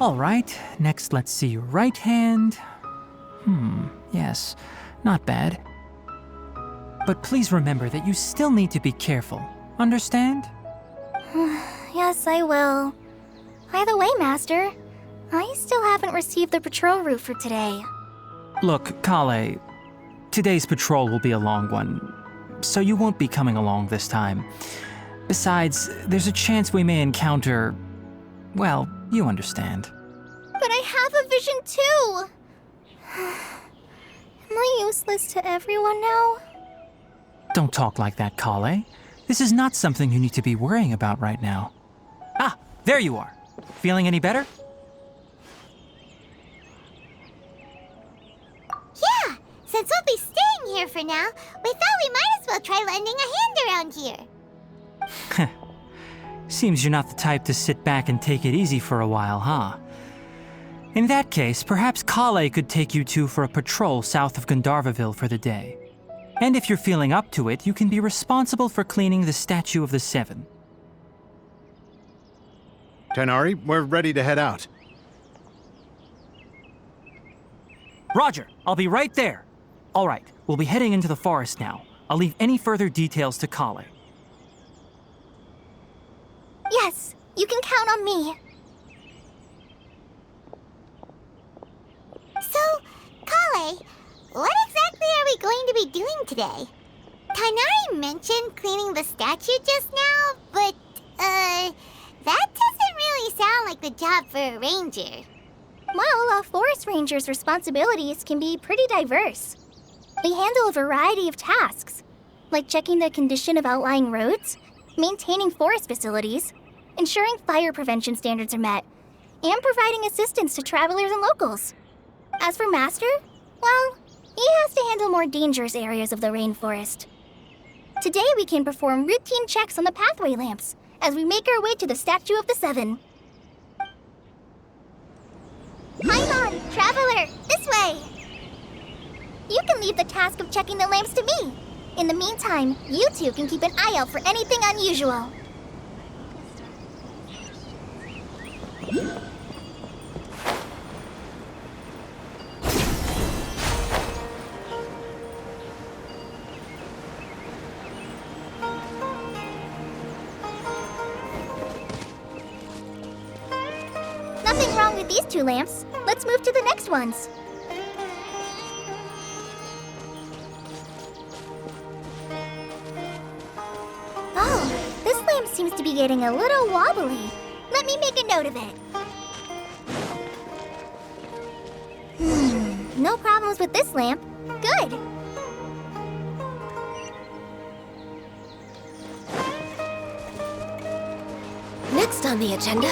All right, next let's see your right hand. Yes, not bad. But please remember that you still need to be careful. Understand? Yes, I will. By the way, Master, I still haven't received the patrol route for today. Look, Kale, today's patrol will be a long one, so you won't be coming along this time. Besides, there's a chance we may encounter... well, you understand. But I have a vision too! Am I useless to everyone now? Don't talk like that, Kale. This is not something you need to be worrying about right now. Ah, there you are. Feeling any better? Yeah, since we'll be staying here for now, we thought we might as well try lending a hand around here. Seems you're not the type to sit back and take it easy for a while, huh? In that case, perhaps Kale could take you two for a patrol south of Gandharvaville for the day. And if you're feeling up to it, you can be responsible for cleaning the Statue of the Seven. Tighnari, we're ready to head out. Roger, I'll be right there. All right, we'll be heading into the forest now. I'll leave any further details to Kale. Yes, you can count on me. So, Kale, what exactly are we going to be doing today? Tighnari mentioned cleaning the statue just now, but, that doesn't really sound like the job for a ranger. Well, a forest ranger's responsibilities can be pretty diverse. They handle a variety of tasks, like checking the condition of outlying roads, maintaining forest facilities, ensuring fire prevention standards are met, and providing assistance to travelers and locals. As for Master, well, he has to handle more dangerous areas of the rainforest. Today we can perform routine checks on the pathway lamps as we make our way to the Statue of the Seven. Paimon, traveler, this way! You can leave the task of checking the lamps to me. In the meantime, you two can keep an eye out for anything unusual. Nothing wrong with these two lamps. Let's move to the next ones. Oh, this lamp seems to be getting a little wobbly. Let me make a note of it. No problems with this lamp. Good. Next on the agenda...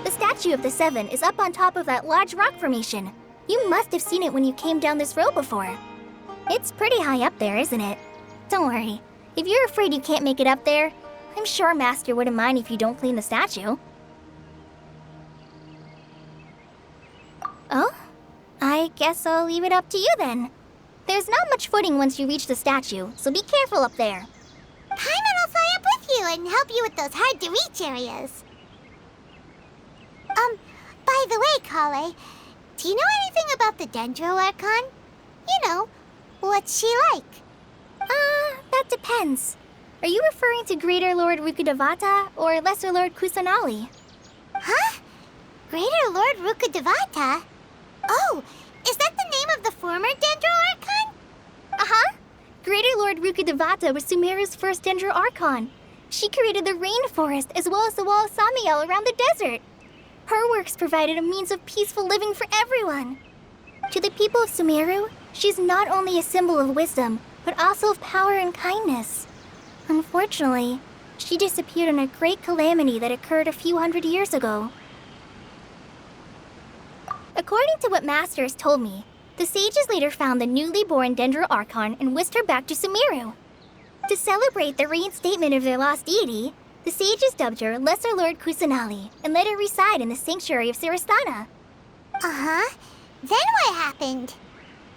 The Statue of the Seven is up on top of that large rock formation. You must have seen it when you came down this road before. It's pretty high up there, isn't it? Don't worry. If you're afraid you can't make it up there, I'm sure Master wouldn't mind if you don't clean the statue. Oh? I guess I'll leave it up to you then. There's not much footing once you reach the statue, so be careful up there. Paimon will fly up with you and help you with those hard-to-reach areas. By the way, Kale, do you know anything about the Dendro Archon? You know, what's she like? That depends. Are you referring to Greater Lord Rukkhadevata or Lesser Lord Kusanali? Huh? Greater Lord Rukkhadevata? Oh, is that the name of the former Dendro Archon? Uh-huh. Greater Lord Rukkhadevata was Sumeru's first Dendro Archon. She created the rainforest as well as the wall of Samiel around the desert. Her works provided a means of peaceful living for everyone. To the people of Sumeru, she's not only a symbol of wisdom, but also of power and kindness. Unfortunately, she disappeared in a great calamity that occurred a few hundred years ago. According to what Master has told me, the sages later found the newly born Dendro Archon and whisked her back to Sumeru. To celebrate the reinstatement of their lost deity, the sages dubbed her Lesser Lord Kusanali and let her reside in the sanctuary of Sirastana. Uh-huh. Then what happened?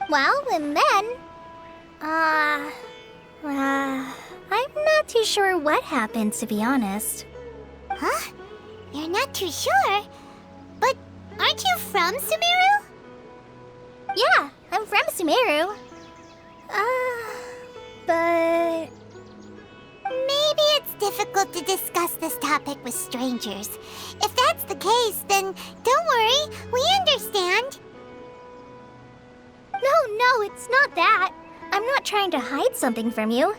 Well, and then... I'm not too sure what happened, to be honest. Huh? You're not too sure? But aren't you from Sumeru? Yeah, I'm from Sumeru. But... Maybe it's difficult to discuss this topic with strangers. If that's the case, then don't worry, we understand. No, it's not that. I'm not trying to hide something from you.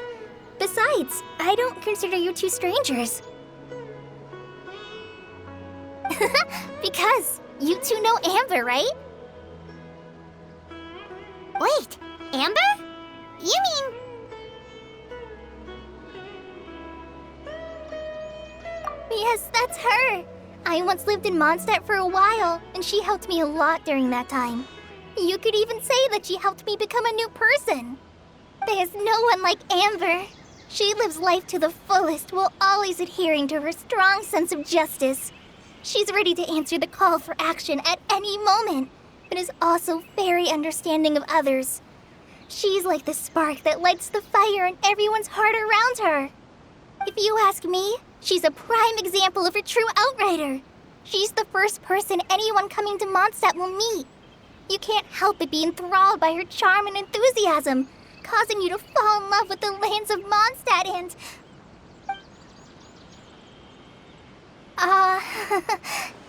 Besides, I don't consider you two strangers. Because you two know Amber, right? Wait, Amber? You mean... Yes, that's her. I once lived in Mondstadt for a while, and she helped me a lot during that time. You could even say that she helped me become a new person. There's no one like Amber. She lives life to the fullest while always adhering to her strong sense of justice. She's ready to answer the call for action at any moment, but is also very understanding of others. She's like the spark that lights the fire in everyone's heart around her. If you ask me, she's a prime example of a true outrider. She's the first person anyone coming to Mondstadt will meet. You can't help but be enthralled by her charm and enthusiasm, causing you to fall in love with the lands of Mondstadt and...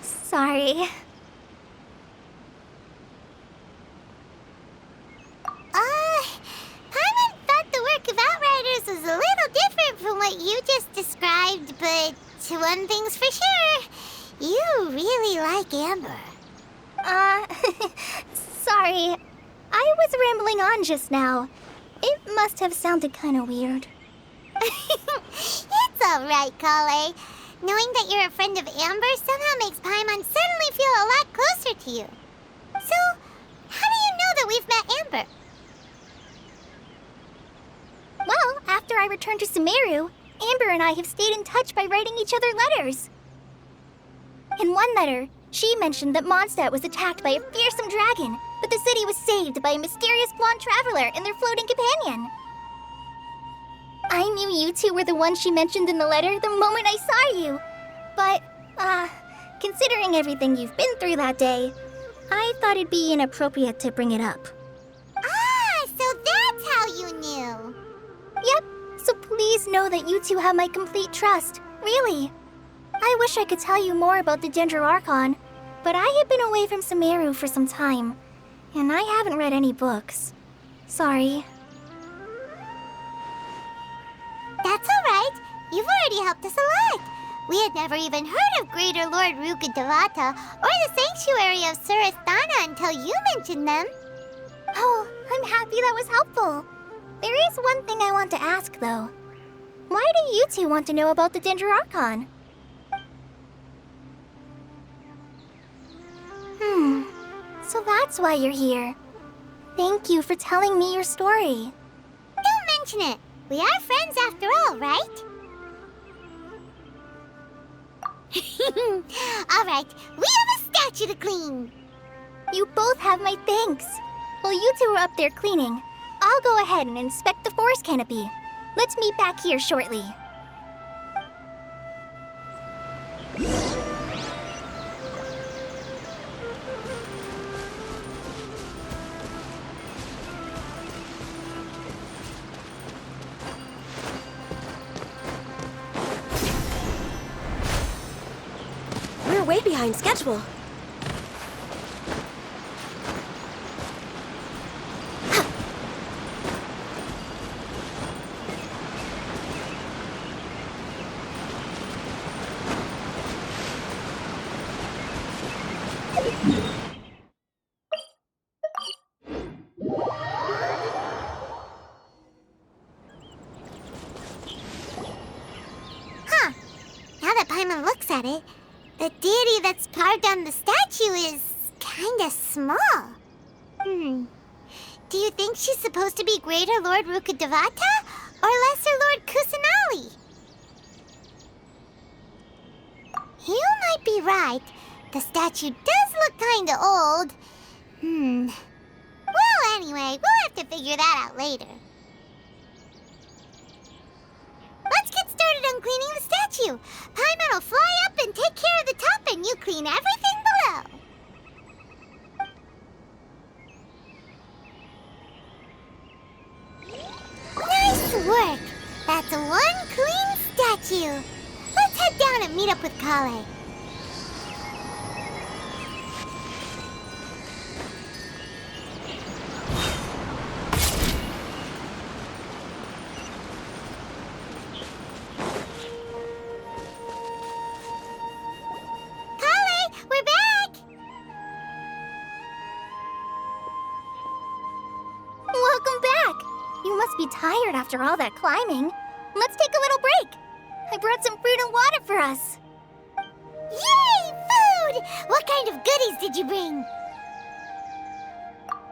sorry. Paimon thought the work of Outriders was a little different from what you just described, but one thing's for sure, you really like Amber. Sorry. I was rambling on just now. It must have sounded kind of weird. It's alright, Kale. Knowing that you're a friend of Amber somehow makes Paimon suddenly feel a lot closer to you. So, how do you know that we've met Amber? Well, after I returned to Sumeru, Amber and I have stayed in touch by writing each other letters. In one letter, she mentioned that Mondstadt was attacked by a fearsome dragon, but the city was saved by a mysterious blonde traveler and their floating companion. I knew you two were the ones she mentioned in the letter the moment I saw you. But, considering everything you've been through that day, I thought it'd be inappropriate to bring it up. So that's how you knew. Yep, so please know that you two have my complete trust, really. I wish I could tell you more about the Dendro Archon, but I have been away from Sumeru for some time, and I haven't read any books. Sorry. That's alright. You've already helped us a lot. We had never even heard of Greater Lord Rukkhadevata or the Sanctuary of Surasthana until you mentioned them. Oh, I'm happy that was helpful. There is one thing I want to ask, though. Why do you two want to know about the Dendro Archon? So that's why you're here. Thank you for telling me your story. Don't mention it. We are friends after all, right? Alright, we have a statue to clean. You both have my thanks. While you two are up there cleaning, I'll go ahead and inspect the forest canopy. Let's meet back here shortly. We're way behind schedule. Now that Paimon looks at it, the deity that's carved on the statue is kinda small. Do you think she's supposed to be Greater Lord Rukkhadevata or Lesser Lord Kusanali? You might be right. The statue does look kinda old. Well, anyway, we'll have to figure that out later. Let's get started on cleaning the statue. Paimon will fly up and take care of the head down and meet up with Kale. Kale, we're back! Welcome back! You must be tired after all that climbing. Let's take a little break. I brought some fruit and water for us. Yay, food! What kind of goodies did you bring?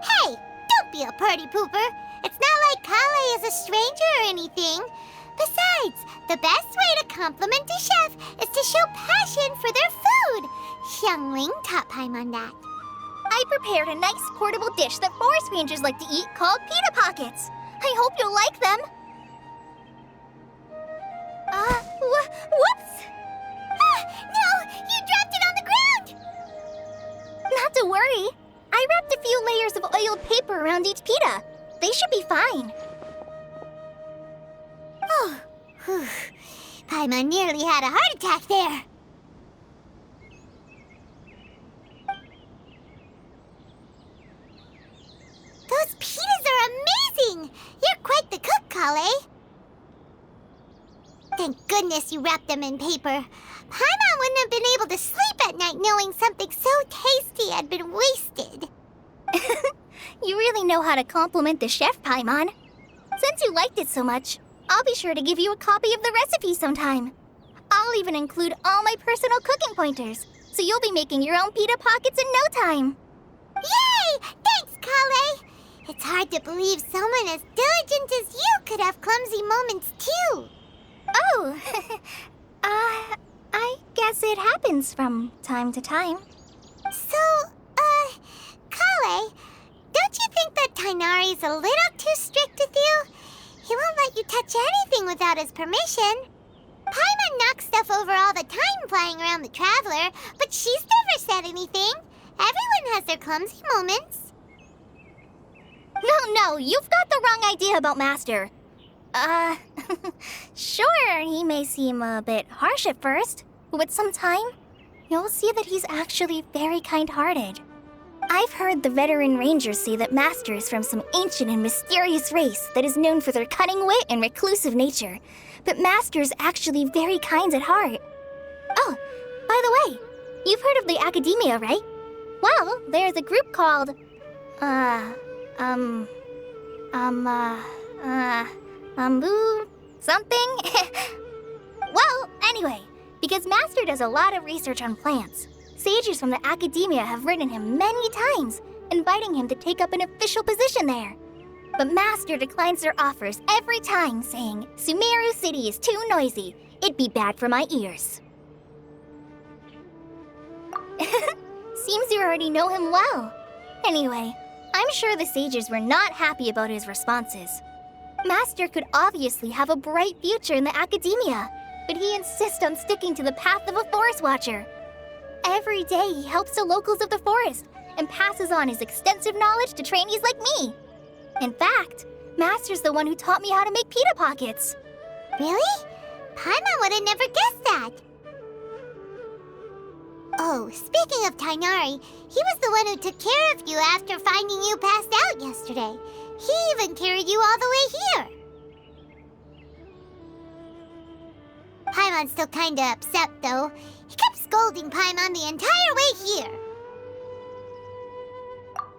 Hey, don't be a party pooper. It's not like Kale is a stranger or anything. Besides, the best way to compliment a chef is to show passion for their food. Xiangling taught Paimon that. I prepared a nice portable dish that forest rangers like to eat called pita pockets. I hope you'll like them. Whoops! No! You dropped it on the ground! Not to worry. I wrapped a few layers of oiled paper around each pita. They should be fine. Oh, whew. Paimon nearly had a heart attack there. Those pitas are amazing! You're quite the cook, Kale. Thank goodness you wrapped them in paper. Paimon wouldn't have been able to sleep at night knowing something so tasty had been wasted. You really know how to compliment the chef, Paimon. Since you liked it so much, I'll be sure to give you a copy of the recipe sometime. I'll even include all my personal cooking pointers, so you'll be making your own pita pockets in no time. Yay! Thanks, Kale! It's hard to believe someone as diligent as you could have clumsy moments too. Oh, I guess it happens from time to time. So, Kale, don't you think that Tainari's a little too strict with you? He won't let you touch anything without his permission. Paimon knocks stuff over all the time flying around the Traveler, but she's never said anything. Everyone has their clumsy moments. No, you've got the wrong idea about Master. Sure, he may seem a bit harsh at first, but with some time, you'll see that he's actually very kind-hearted. I've heard the veteran rangers say that Master is from some ancient and mysterious race that is known for their cunning wit and reclusive nature, but Master is actually very kind at heart. Oh, by the way, you've heard of the Academia, right? Well, there's a group called, something? Well, anyway, because Master does a lot of research on plants, sages from the Academia have written him many times, inviting him to take up an official position there. But Master declines their offers every time, saying, Sumeru City is too noisy. It'd be bad for my ears. Seems you already know him well. Anyway, I'm sure the sages were not happy about his responses. Master could obviously have a bright future in the Academia, but he insists on sticking to the path of a forest watcher. Every day he helps the locals of the forest and passes on his extensive knowledge to trainees like me. In fact, Master's the one who taught me how to make pita pockets. Really? Paimon would have never guessed that. Oh, speaking of Tainari, he was the one who took care of you after finding you passed out yesterday. He even carried you all the way here. Paimon's still kinda upset, though. He kept scolding Paimon the entire way here.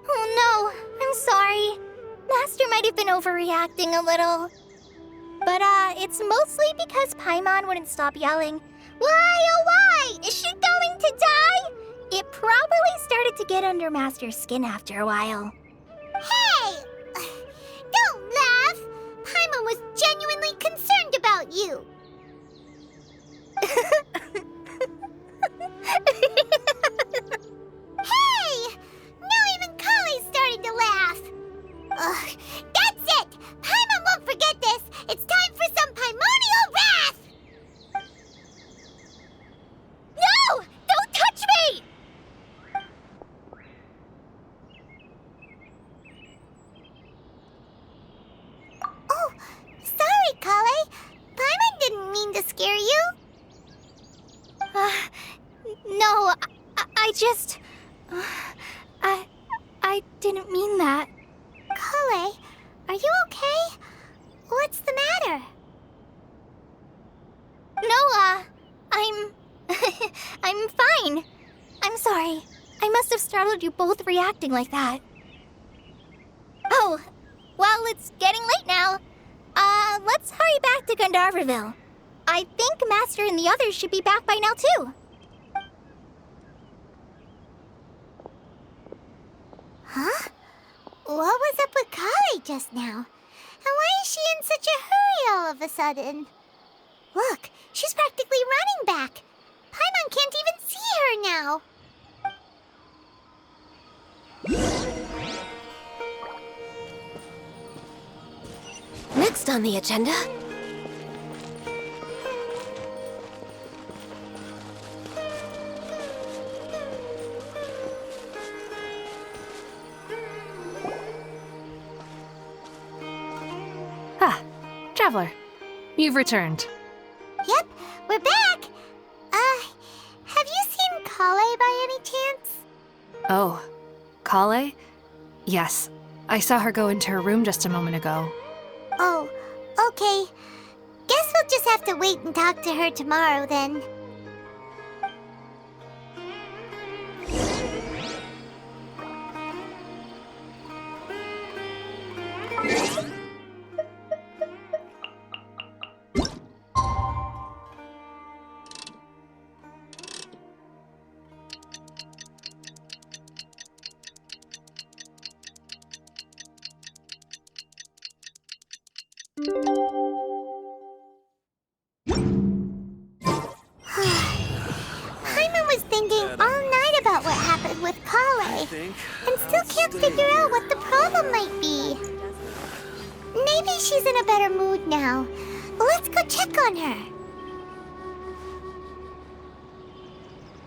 Oh no, I'm sorry. Master might have been overreacting a little. But it's mostly because Paimon wouldn't stop yelling, "Why, oh why? Is she going to die?" It probably started to get under Master's skin after a while. Hey! Don't laugh! Paimon was genuinely concerned about you. Hey! Now even Kale's starting to laugh. Ugh, that's it! Paimon won't forget this! It's time for some primordial wrath! No! Don't touch me! Oh, sorry, Kale. Paimon didn't mean to scare you. No, I just... I didn't mean that. Kale, are you okay? What's the matter? No, I'm... I'm fine. I'm sorry. I must have startled you both reacting like that. Oh, well, it's getting late now. Let's hurry back to Gandharville. I think Master and the others should be back by now, too. Huh? What was up with Kale just now? And why is she in such a hurry all of a sudden? Look, she's practically running back. Paimon can't even see her now. Next on the agenda. Ah, Traveler. You've returned. Yep, we're back. Have you seen Kale by any chance? Oh, Kale? Yes, I saw her go into her room just a moment ago. Oh, okay. Guess we'll just have to wait and talk to her tomorrow then. Paimon was thinking all night about what happened with Kale, and still can't figure out what the problem might be. Maybe she's in a better mood now. Let's go check on her.